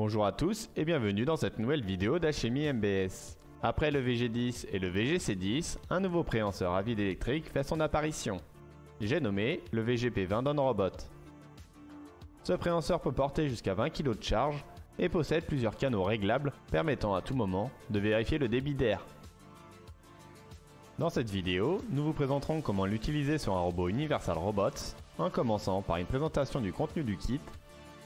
Bonjour à tous et bienvenue dans cette nouvelle vidéo d'Hmi MBS. Après le VG10 et le VGC10, un nouveau préhenseur à vide électrique fait son apparition. J'ai nommé le VGP20 d'Onrobot. Ce préhenseur peut porter jusqu'à 20 kg de charge et possède plusieurs canaux réglables permettant à tout moment de vérifier le débit d'air. Dans cette vidéo, nous vous présenterons comment l'utiliser sur un robot Universal Robots, en commençant par une présentation du contenu du kit,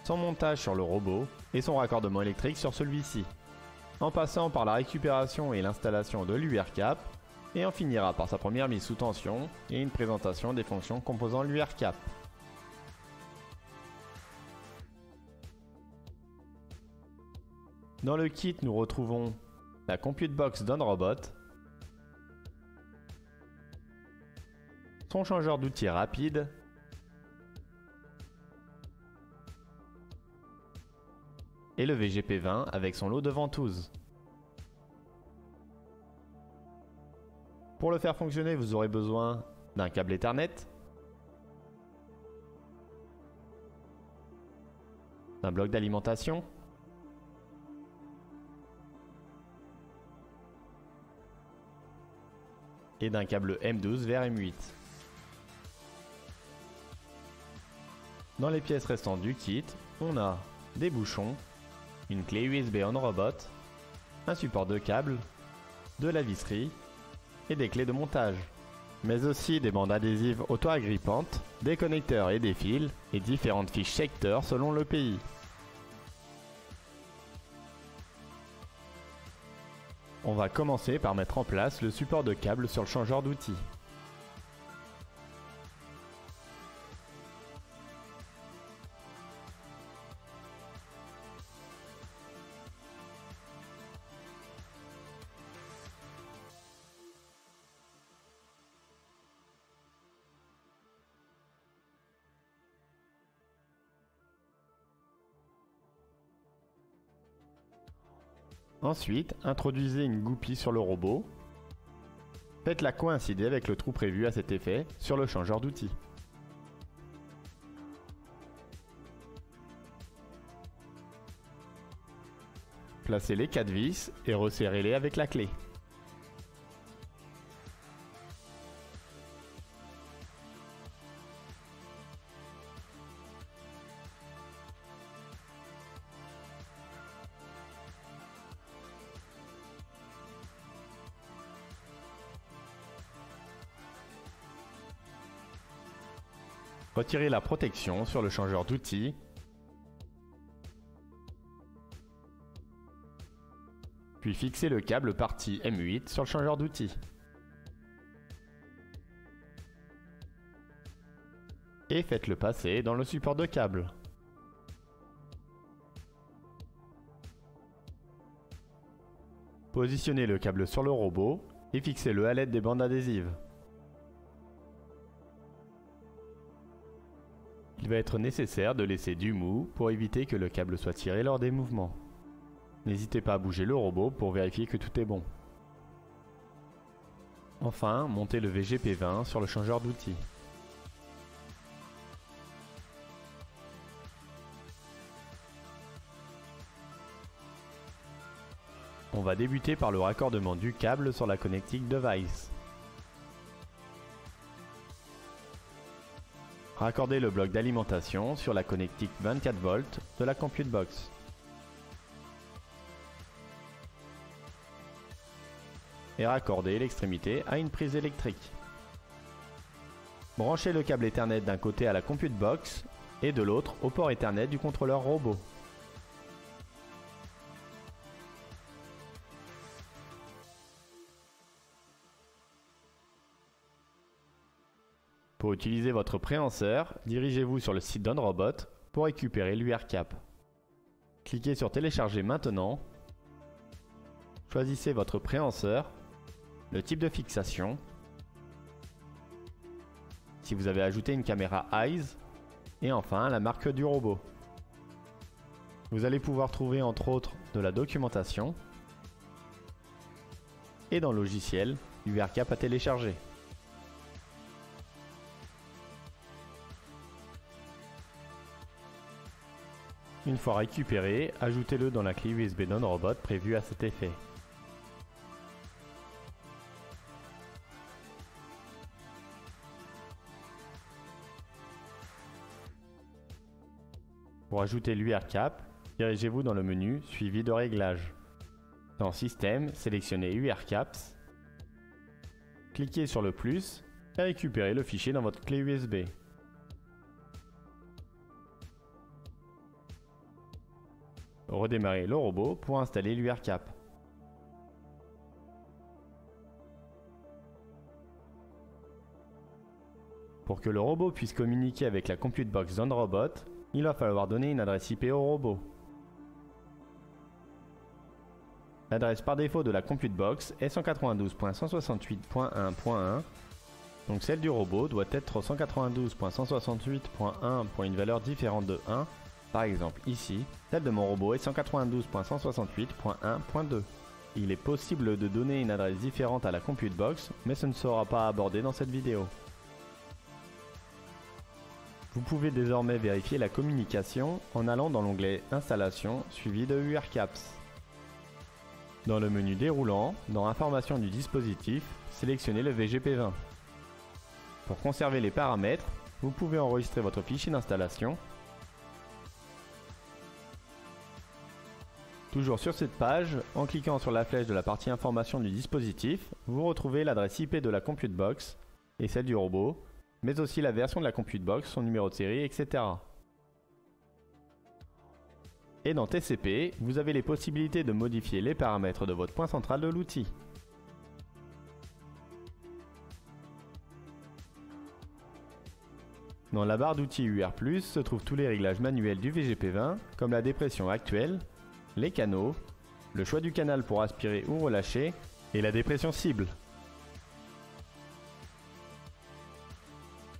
son montage sur le robot et son raccordement électrique sur celui-ci, en passant par la récupération et l'installation de l'UR-Cap, et on finira par sa première mise sous tension et une présentation des fonctions composant l'UR-Cap. Dans le kit, nous retrouvons la Compute Box d'Onrobot, son changeur d'outils rapide, et le VGP20 avec son lot de ventouses. Pour le faire fonctionner, vous aurez besoin d'un câble Ethernet, d'un bloc d'alimentation, et d'un câble M12 vers M8. Dans les pièces restantes du kit, on a des bouchons, une clé USB Onrobot, un support de câble, de la visserie et des clés de montage, mais aussi des bandes adhésives auto-agrippantes, des connecteurs et des fils et différentes fiches secteurs selon le pays. On va commencer par mettre en place le support de câble sur le changeur d'outils. Ensuite, introduisez une goupille sur le robot. Faites-la coïncider avec le trou prévu à cet effet sur le changeur d'outils. Placez les 4 vis et resserrez-les avec la clé. Retirez la protection sur le changeur d'outils. Puis fixez le câble partie M8 sur le changeur d'outils. Et faites-le passer dans le support de câble. Positionnez le câble sur le robot et fixez-le à l'aide des bandes adhésives. Il va être nécessaire de laisser du mou pour éviter que le câble soit tiré lors des mouvements. N'hésitez pas à bouger le robot pour vérifier que tout est bon. Enfin, montez le VGP20 sur le changeur d'outils. On va débuter par le raccordement du câble sur la connectique device. Raccordez le bloc d'alimentation sur la connectique 24 volts de la Compute Box. Et raccordez l'extrémité à une prise électrique. Branchez le câble Ethernet d'un côté à la Compute Box et de l'autre au port Ethernet du contrôleur robot. Pour utiliser votre préhenseur, dirigez-vous sur le site d'Onrobot pour récupérer l'UR-Cap. Cliquez sur Télécharger maintenant. Choisissez votre préhenseur, le type de fixation, si vous avez ajouté une caméra Eyes, et enfin la marque du robot. Vous allez pouvoir trouver entre autres de la documentation et dans le logiciel l'UR-Cap à télécharger. Une fois récupéré, ajoutez-le dans la clé USB non-robot prévue à cet effet. Pour ajouter l'UR cap, dirigez-vous dans le menu suivi de réglages. Dans Système, sélectionnez UR caps, cliquez sur le plus et récupérez le fichier dans votre clé USB. Redémarrez le robot pour installer l'UR cap. Pour que le robot puisse communiquer avec la Compute Box non-robot, il va falloir donner une adresse IP au robot. L'adresse par défaut de la Compute Box est 192.168.1.1, donc celle du robot doit être 192.168.1 pour une valeur différente de 1. Par exemple ici, celle de mon robot est 192.168.1.2. Il est possible de donner une adresse différente à la Compute Box, mais ce ne sera pas abordé dans cette vidéo. Vous pouvez désormais vérifier la communication en allant dans l'onglet Installation suivi de UR caps. Dans le menu déroulant, dans Informations du dispositif, sélectionnez le VGP20. Pour conserver les paramètres, vous pouvez enregistrer votre fichier d'installation. Toujours sur cette page, en cliquant sur la flèche de la partie Informations du dispositif, vous retrouvez l'adresse IP de la Compute Box et celle du robot, mais aussi la version de la Compute Box, son numéro de série, etc. Et dans TCP, vous avez les possibilités de modifier les paramètres de votre point central de l'outil. Dans la barre d'outils UR+, se trouvent tous les réglages manuels du VGP20, comme la dépression actuelle, les canaux, le choix du canal pour aspirer ou relâcher, et la dépression cible.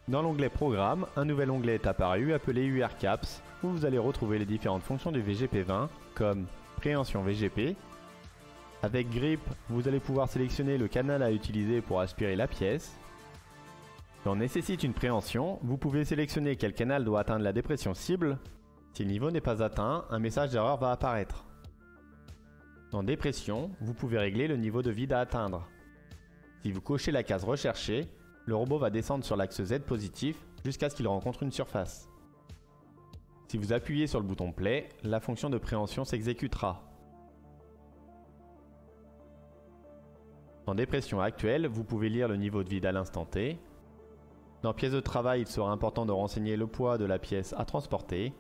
Dans l'onglet Programme, un nouvel onglet est apparu appelé UR caps, où vous allez retrouver les différentes fonctions du VGP20, comme préhension VGP. Avec Grip, vous allez pouvoir sélectionner le canal à utiliser pour aspirer la pièce. Si on nécessite une préhension, vous pouvez sélectionner quel canal doit atteindre la dépression cible. Si le niveau n'est pas atteint, un message d'erreur va apparaître. Dans Dépression, vous pouvez régler le niveau de vide à atteindre. Si vous cochez la case Rechercher, le robot va descendre sur l'axe Z positif jusqu'à ce qu'il rencontre une surface. Si vous appuyez sur le bouton Play, la fonction de préhension s'exécutera. Dans Dépression actuelle, vous pouvez lire le niveau de vide à l'instant T. Dans Pièce de travail, il sera important de renseigner le poids de la pièce à transporter.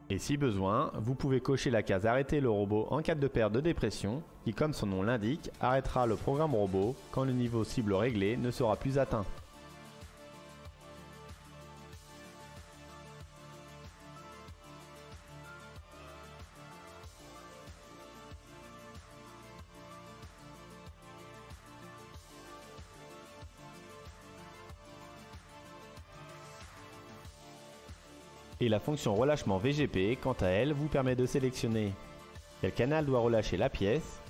Et si besoin, vous pouvez cocher la case Arrêter le robot en cas de perte de dépression, qui comme son nom l'indique, arrêtera le programme robot quand le niveau cible réglé ne sera plus atteint. Et la fonction relâchement VGP, quant à elle, vous permet de sélectionner quel canal doit relâcher la pièce.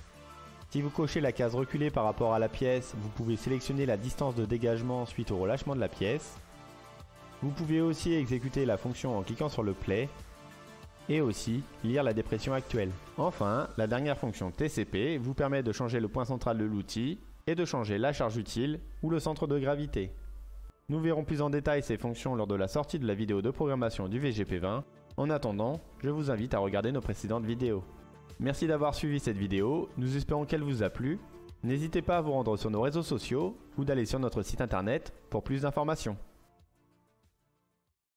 Si vous cochez la case reculée par rapport à la pièce, vous pouvez sélectionner la distance de dégagement suite au relâchement de la pièce. Vous pouvez aussi exécuter la fonction en cliquant sur le play et aussi lire la dépression actuelle. Enfin, la dernière fonction TCP vous permet de changer le point central de l'outil et de changer la charge utile ou le centre de gravité. Nous verrons plus en détail ces fonctions lors de la sortie de la vidéo de programmation du VGP20. En attendant, je vous invite à regarder nos précédentes vidéos. Merci d'avoir suivi cette vidéo, nous espérons qu'elle vous a plu. N'hésitez pas à vous rendre sur nos réseaux sociaux ou d'aller sur notre site internet pour plus d'informations.